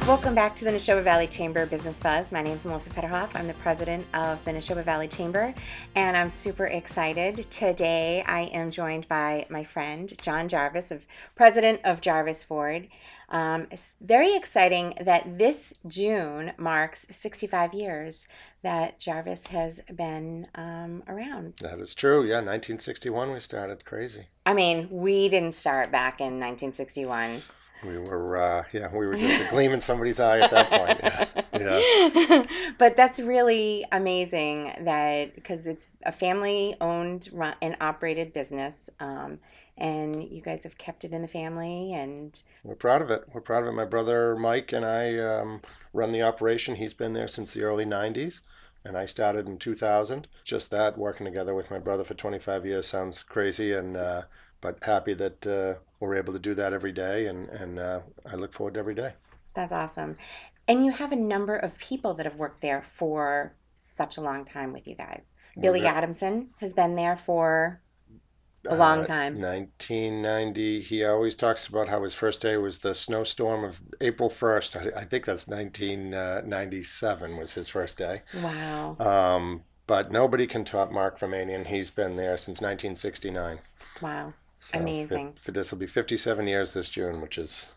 Welcome back to the Neshoba Valley Chamber Business Buzz. My name is Melissa Fetterhoff. I'm the president of the Neshoba Valley Chamber, and I'm super excited. Today, I am joined by my friend, John Gervais, president of Gervais Ford. It's very exciting that this June marks 65 years that Gervais has been around. That is true. Yeah, 1961 we started. Crazy. I mean, we didn't start back in 1961. We were just a gleam in somebody's eye at that point. Yes. Yes. But that's really amazing that because it's a family-owned and operated business, and you guys have kept it in the family, and We're proud of it. We're proud of it. My brother Mike and I run the operation. He's been there since the early 90s, and I started in 2000. Just that, working together with my brother for 25 years sounds crazy, and but happy that we're able to do that every day, and I look forward to every day. That's awesome. And you have a number of people that have worked there for such a long time with you guys. Billy Adamson has been there for a long time. 1990. He always talks about how his first day was the snowstorm of April 1st. I think that's 1997 was his first day. Wow. But nobody can top Mark Vermanian. He's been there since 1969. Wow. So Amazing. This will be 57 years this June, which is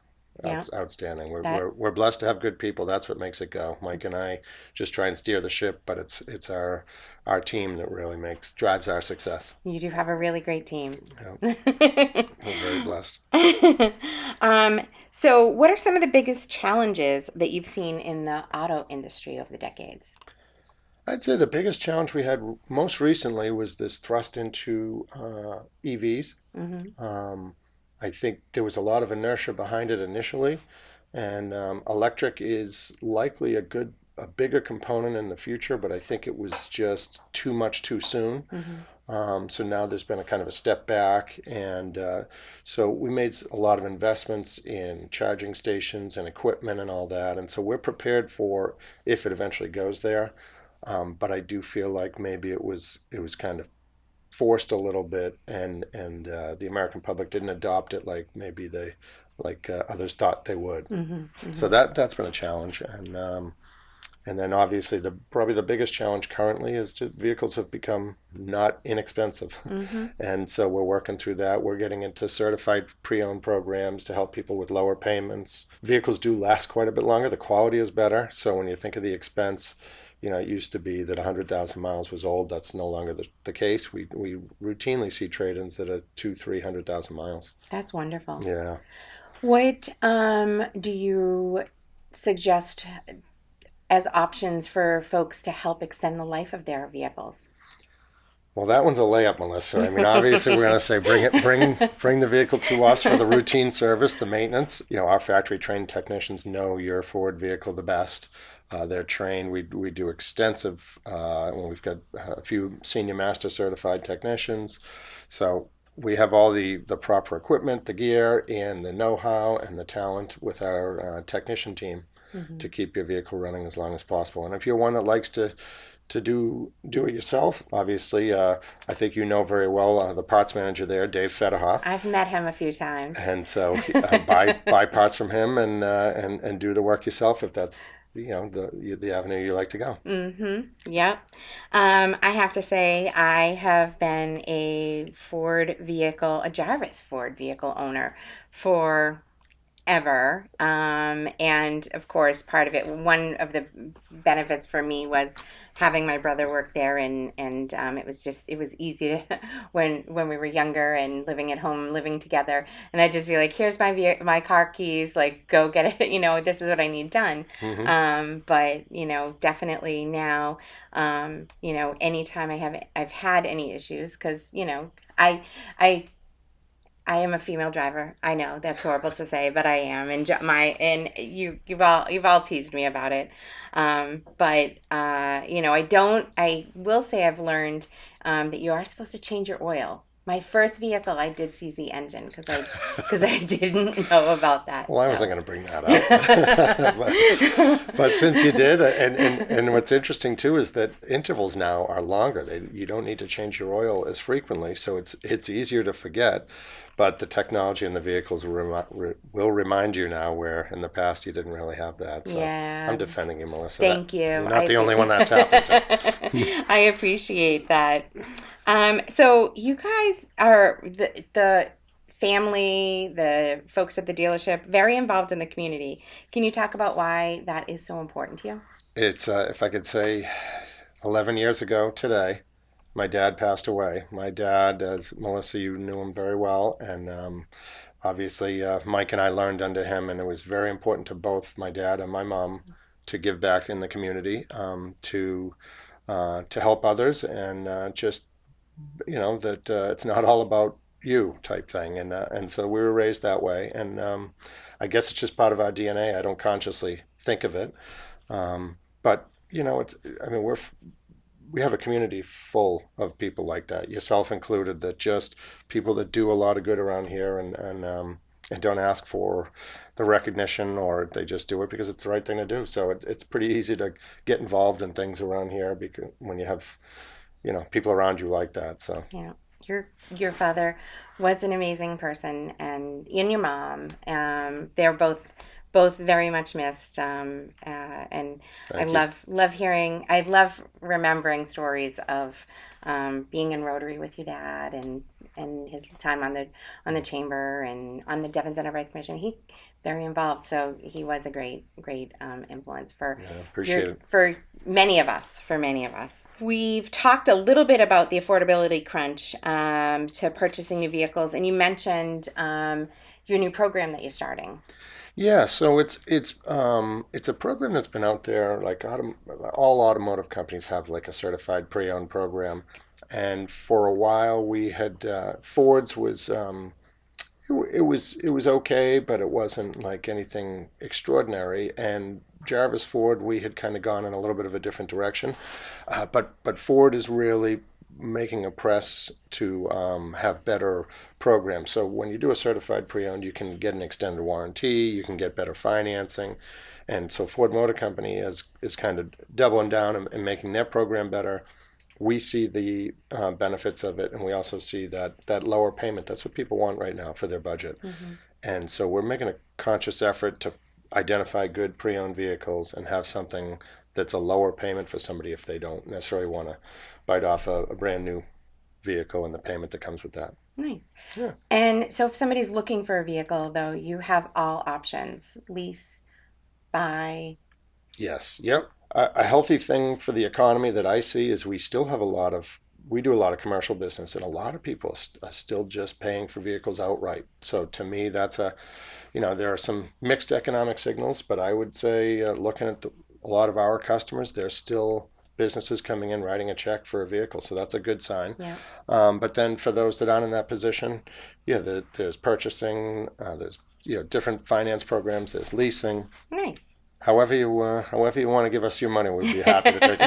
Yeah. outstanding. We're blessed to have good people. That's what makes it go. Mike and I just try and steer the ship, but it's our team that really drives our success. You do have a really great team. Yeah. We're very blessed. So what are some of the biggest challenges that you've seen in the auto industry over the decades? I'd say the biggest challenge we had most recently was this thrust into EVs. Mm-hmm. I think there was a lot of inertia behind it initially, and electric is likely a bigger component in the future, but I think it was just too much too soon. Mm-hmm. So now there's been a kind of a step back, and so we made a lot of investments in charging stations and equipment and all that, and so we're prepared for if it eventually goes there. But I do feel like maybe it was kind of forced a little bit, and the American public didn't adopt it like maybe others thought they would. Mm-hmm. Mm-hmm. So that's been a challenge, and then obviously probably the biggest challenge currently is that vehicles have become not inexpensive, Mm-hmm. and so we're working through that. We're getting into certified pre-owned programs to help people with lower payments. Vehicles do last quite a bit longer. The quality is better. So when you think of the expense, it used to be that 100,000 miles was old. That's no longer the case. We routinely see trade-ins that are 200,000-300,000 miles. That's wonderful. Yeah. What do you suggest as options for folks to help extend the life of their vehicles? Well, that one's a layup, Melissa. I mean, obviously, we're going to say bring the vehicle to us for the routine service, the maintenance. Our factory-trained technicians know your Ford vehicle the best. They're trained. We do extensive. We've got a few senior master certified technicians, so we have all the proper equipment, the gear, and the know-how and the talent with our technician team Mm-hmm. to keep your vehicle running as long as possible. And if you're one that likes to do it yourself, obviously, I think very well the parts manager there, Dave Fetterhoff. I've met him a few times. And so buy parts from him and do the work yourself if that's the avenue you like to go. Mm-hmm. Yep. I have to say I have been a Gervais Ford vehicle owner for ever. And of course, part of it, one of the benefits for me was having my brother work there, and it was easy to when we were younger and living at home, living together, and I'd just be like, here's my car keys, like, go get it, this is what I need done. Mm-hmm. But definitely now, anytime I've had any issues, because I am a female driver. I know that's horrible to say, but I am, and you've all teased me about it. But I will say I've learned that you are supposed to change your oil My first vehicle, I did seize the engine because I didn't know about that. Well, I So, wasn't going to bring that up, but since you did, and what's interesting too is that intervals now are longer. You don't need to change your oil as frequently, so it's easier to forget. But the technology in the vehicles will remind you now, where in the past you didn't really have that. So I'm yeah, defending you, Melissa. thank you. You're I not the only one appreciate that's happened to. I appreciate that. So you guys are the family, the folks at the dealership, very involved in the community. Can you talk about why that is so important to you? It's if I could say, 11 years ago today, my dad passed away. My dad, as Melissa, you knew him very well, and obviously Mike and I learned under him, and it was very important to both my dad and my mom to give back in the community, to help others, and just that it's not all about you type thing, and so we were raised that way, and I guess it's just part of our DNA. I don't consciously think of it, but it's. I mean, we have a community full of people like that, yourself included, that just people that do a lot of good around here, and don't ask for the recognition, or they just do it because it's the right thing to do. So it's pretty easy to get involved in things around here because when you have people around you like that. So Yeah, your father was an amazing person, and your mom. They're both very much missed. And I thank you. love hearing. I love remembering stories of being in Rotary with your dad, and his time on the chamber and on the Devon Center Rights Commission. He very involved, so he was a great influence Yeah, appreciate it. for many of us. For many of us, we've talked a little bit about the affordability crunch to purchasing new vehicles, and you mentioned your new program that you're starting. Yeah, so it's a program that's been out there. Like all automotive companies have like a certified pre-owned program, and for a while we had Ford's was it was okay, but it wasn't like anything extraordinary. And Jarvis Ford, we had kind of gone in a little bit of a different direction, but Ford is really making a press to have better programs. So when you do a certified pre-owned, you can get an extended warranty, you can get better financing, and so Ford Motor Company is kind of doubling down and making their program better. We see the benefits of it, and we also see that lower payment. That's what people want right now for their budget. Hmm. And so we're making a conscious effort to identify good pre-owned vehicles and have something that's a lower payment for somebody if they don't necessarily want to bite off a brand new vehicle and the payment that comes with that. Nice. Yeah. And so, if somebody's looking for a vehicle, though, you have all options: lease, buy. Yes. Yep. A healthy thing for the economy that I see is we do a lot of commercial business, and a lot of people are still just paying for vehicles outright. So to me, there are some mixed economic signals, but I would say looking at a lot of our customers, there's still businesses coming in writing a check for a vehicle, so that's a good sign. Yeah. But then for those that aren't in that position, yeah, there's purchasing, there's different finance programs, there's leasing. Nice. However you want to give us your money, we'd be happy to take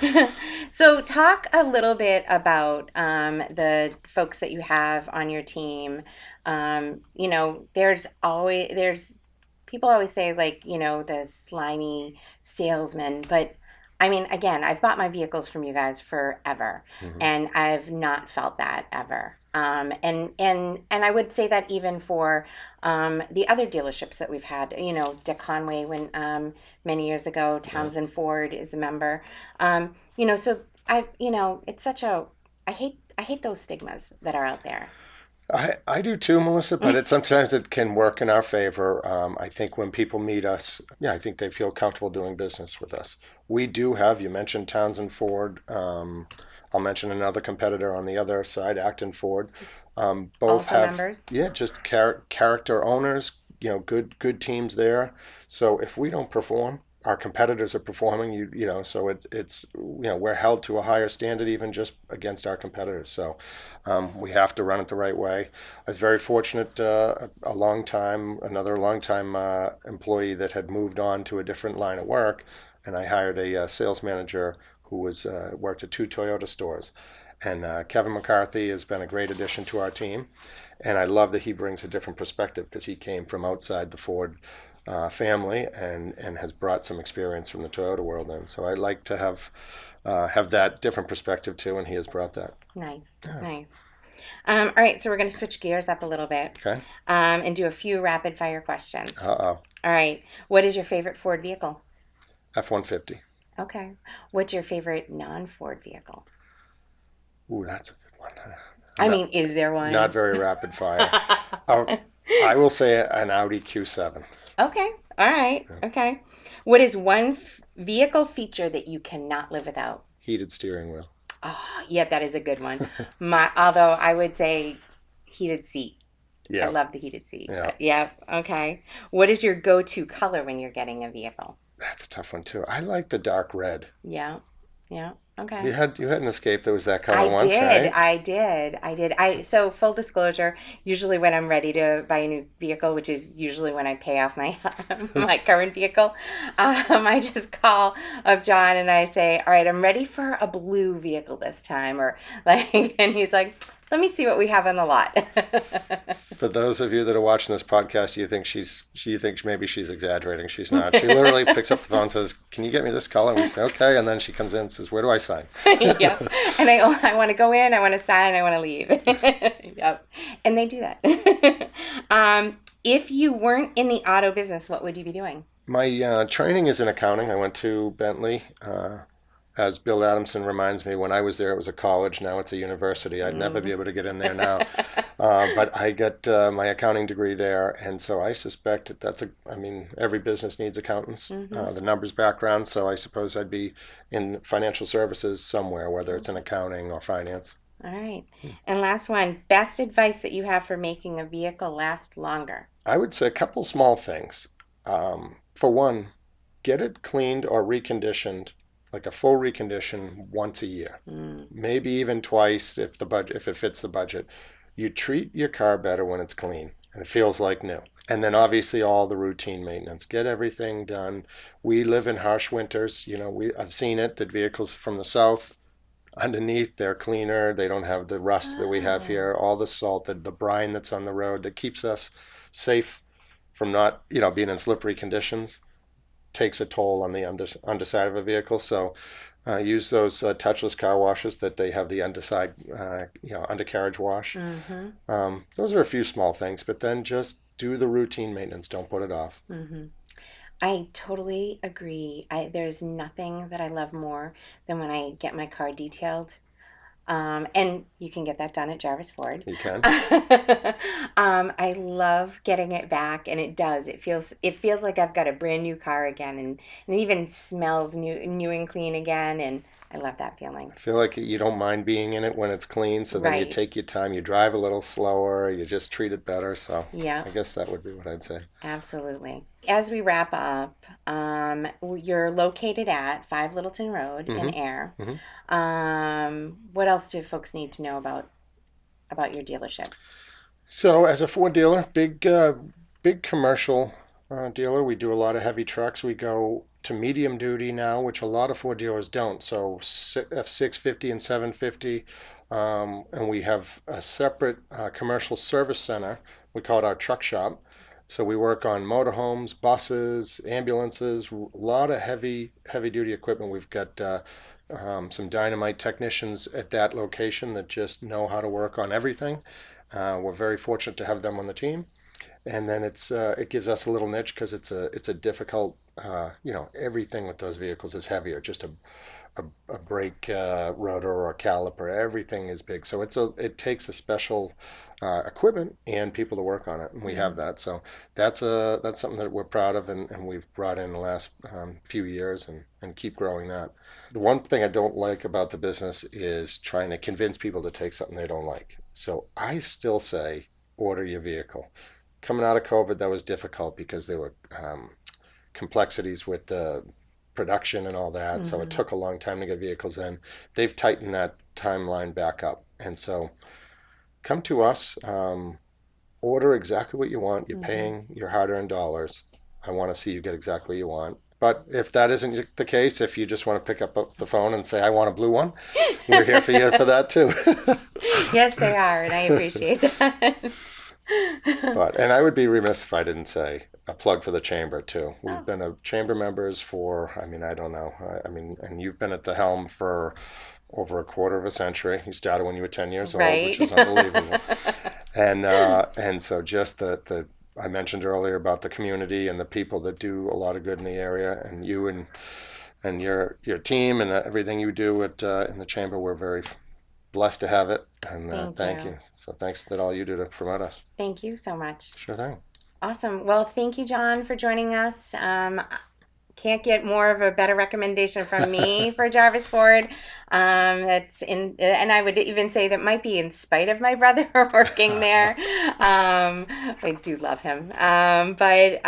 it. So, talk a little bit about the folks that you have on your team. There's people always say, like, the slimy salesman, but I mean, again, I've bought my vehicles from you guys forever, Mhm. and I've not felt that ever. And I would say that even for the other dealerships that we've had, Dick Conway, when many years ago, Yeah. Townsend Ford is a member. So it's such a I hate those stigmas that are out there. I do too, Melissa, but sometimes it can work in our favor. I think when people meet us, yeah, I think they feel comfortable doing business with us. We do have, you mentioned Townsend Ford. I'll mention another competitor on the other side, Acton Ford. Both Also have, members. yeah, just character owners, good teams there. So if we don't perform, our competitors are performing, so it's we're held to a higher standard even just against our competitors. So we have to run it the right way. I was very fortunate, another long time employee that had moved on to a different line of work, and I hired a sales manager who was worked at two Toyota stores. And Kevin McCarthy has been a great addition to our team. And I love that he brings a different perspective because he came from outside the Ford family and has brought some experience from the Toyota world in. So I like to have that different perspective too, and he has brought that. Nice, Yeah. nice. All right, so we're going to switch gears up a little bit Okay. and do a few rapid fire questions. Uh-oh. All right, what is your favorite Ford vehicle? F-150. Okay. What's your favorite non-Ford vehicle? Ooh, that's a good one. I Not, mean, is there not one? very rapid fire. I will say an Audi Q7. Okay. All right. Okay. What is one vehicle feature that you cannot live without? Heated steering wheel. Oh, yeah, that is a good one. Although I would say heated seat. I Yeah. love the heated seat. Yeah. Yeah. Okay. What is your go-to color when you're getting a vehicle? That's a tough one too. I like the dark red. Yeah. Yeah. You Okay. had an Escape that was that color I once, did. right? I did. I did. So full disclosure, usually when I'm ready to buy a new vehicle, which is usually when I pay off my my current vehicle, I just call up John and I say, "All right, I'm ready for a blue vehicle this time," or like, and he's like, "Let me see what we have on the lot." For those of you that are watching this podcast, you think maybe she's exaggerating. She's not. She literally picks up the phone and says, "Can you get me this color?" And we say, "Okay." And then she comes in and says, "Where do I sign?" Yeah. And I want to go in, I want to sign, I want to leave. Yep. And they do that. If you weren't in the auto business, what would you be doing? My training is in accounting. I went to Bentley. As Bill Adamson reminds me, when I was there, it was a college. Now it's a university. I'd never be able to get in there now. But I got my accounting degree there. And so I suspect I mean, every business needs accountants, the numbers background. So I suppose I'd be in financial services somewhere, whether it's in accounting or finance. All right. And last one, best advice that you have for making a vehicle last longer. I would say a couple small things. For one, get it cleaned or reconditioned, like a full recondition once a year, maybe even twice if it fits the budget. You treat your car better when it's clean and it feels like new. And then obviously all the routine maintenance. Get everything done. We live in harsh winters. I've seen it that vehicles from the south underneath they're cleaner. They don't have the rust that we have Oh. here. All the salt, the brine that's on the road that keeps us safe from not being in slippery conditions takes a toll on the underside of a vehicle. So use those touchless car washes that they have the underside, undercarriage wash. Those are a few small things, but then just do the routine maintenance. Don't put it off. I totally agree. There's nothing that I love more than when I get my car detailed. And you can get that done at Gervais Ford. You can. I love getting it back, and it does. It feels like I've got a brand new car again, and it even smells new and clean again, and I love that feeling. I feel like you don't mind being in it when it's clean, so then you Right. take your time, you drive a little slower, you just treat it better. So Yeah, I guess that would be what I'd say. absolutely. As we wrap up, you're located at 5 Littleton Road in hmm Air. hmm What else do folks need to know about your dealership? So as a Ford dealer, big commercial dealer, we do a lot of heavy trucks. We go to medium duty now, which a lot of Ford dealers don't. So F650 and 750, and we have a separate commercial service center. We call it our truck shop. So we work on motorhomes, buses, ambulances, a lot of heavy duty equipment. We've got some dynamite technicians at that location that just know how to work on everything. We're very fortunate to have them on the team, and then it gives us a little niche because it's a difficult everything with those vehicles is heavier. Just a brake rotor or a caliper, everything is big. So it takes a special equipment and people to work on it, and we have that. So that's something that we're proud of, and we've brought in the last few years and keep growing that. The one thing I don't like about the business is trying to convince people to take something they don't like. So I still say order your vehicle. Coming out of COVID, that was difficult because there were complexities with the production and all that. So it Mm-hmm. took a long time to get vehicles in. They've tightened that timeline back up. And so come to us, order exactly what you want. You're Mm-hmm. paying your hard earned dollars. I want to see you get exactly what you want. But if that isn't the case, if you just want to pick up the phone and say, I want a blue one, we're here for you for that too. Yes, they are, and I appreciate that. And I would be remiss if I didn't say a plug for the chamber too. We've Oh, been a chamber members for, I mean, I don't know. I mean, and you've been at the helm for over a quarter of a century. You started when you were 10 years old, right. which is unbelievable. And so just the I mentioned earlier about the community and the people that do a lot of good in the area, and you and your team and everything you do at in the chamber. We're very blessed to have it, and Thank thank you. you. So thanks that all you do to promote us. Thank you so much. Sure thing. Awesome. Well, thank you, John, for joining us. Can't get more of a better recommendation from me for Gervais Ford. And I would even say that might be in spite of my brother working there. I do love him. But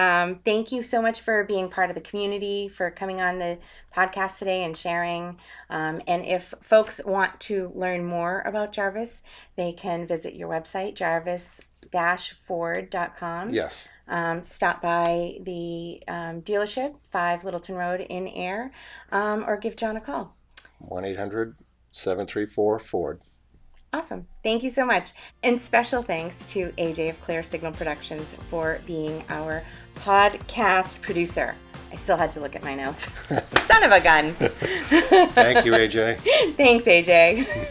thank you so much for being part of the community, for coming on the podcast today and sharing. And if folks want to learn more about Gervais, they can visit your website, jarvis-ford.com. Yes. Stop by the dealership, 5 Littleton Road in Air, or give John a call. 1-800-734-FORD. Awesome. Thank you so much. And special thanks to AJ of Clear Signal Productions for being our podcast producer. I still had to look at my notes. Son of a gun. Thank you, AJ. Thanks, AJ.